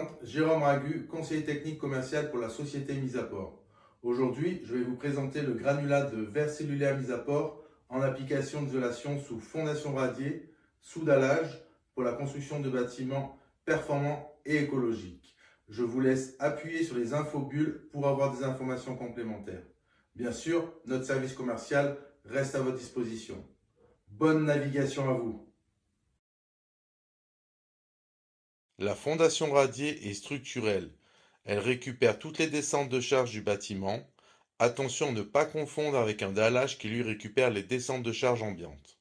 présente Jérôme Ragu, conseiller technique commercial pour la société Misaport. Aujourd'hui, je vais vous présenter le granulat de verre cellulaire Misaport en application d'isolation sous fondation radiée, sous dallage pour la construction de bâtiments performants et écologiques. Je vous laisse appuyer sur les infobulles pour avoir des informations complémentaires. Bien sûr, notre service commercial reste à votre disposition. Bonne navigation à vous! La fondation radiée est structurelle. Elle récupère toutes les descentes de charge du bâtiment. Attention à ne pas confondre avec un dallage qui lui récupère les descentes de charge ambiantes.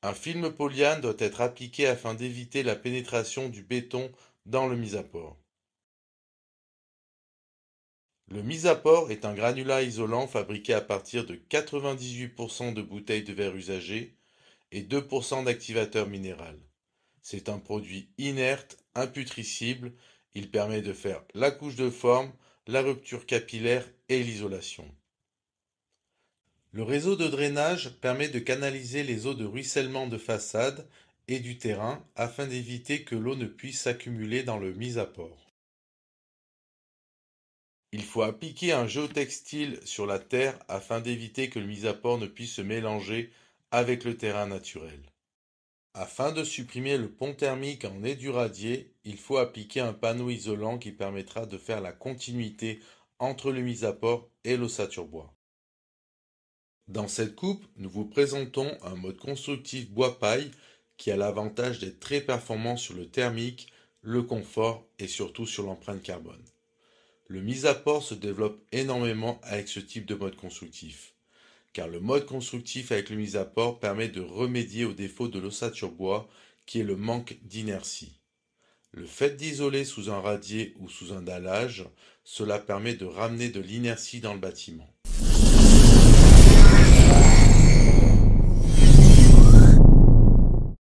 Un film polyane doit être appliqué afin d'éviter la pénétration du béton dans le mise-à-port. Le mise-à-port est un granulat isolant fabriqué à partir de 98% de bouteilles de verre usagées et 2% d'activateur minéral. C'est un produit inerte, imputrescible. Il permet de faire la couche de forme, la rupture capillaire et l'isolation. Le réseau de drainage permet de canaliser les eaux de ruissellement de façade et du terrain afin d'éviter que l'eau ne puisse s'accumuler dans le mise-à-port. Il faut appliquer un géotextile sur la terre afin d'éviter que le mise-à-port ne puisse se mélanger avec le terrain naturel. Afin de supprimer le pont thermique en nez du radier, il faut appliquer un panneau isolant qui permettra de faire la continuité entre le mise-à-port et l'ossature bois. Dans cette coupe, nous vous présentons un mode constructif bois-paille qui a l'avantage d'être très performant sur le thermique, le confort et surtout sur l'empreinte carbone. Le mise-à-port se développe énormément avec ce type de mode constructif, car le mode constructif avec le mise-à-port permet de remédier au défaut de l'ossature bois qui est le manque d'inertie. Le fait d'isoler sous un radier ou sous un dallage, cela permet de ramener de l'inertie dans le bâtiment.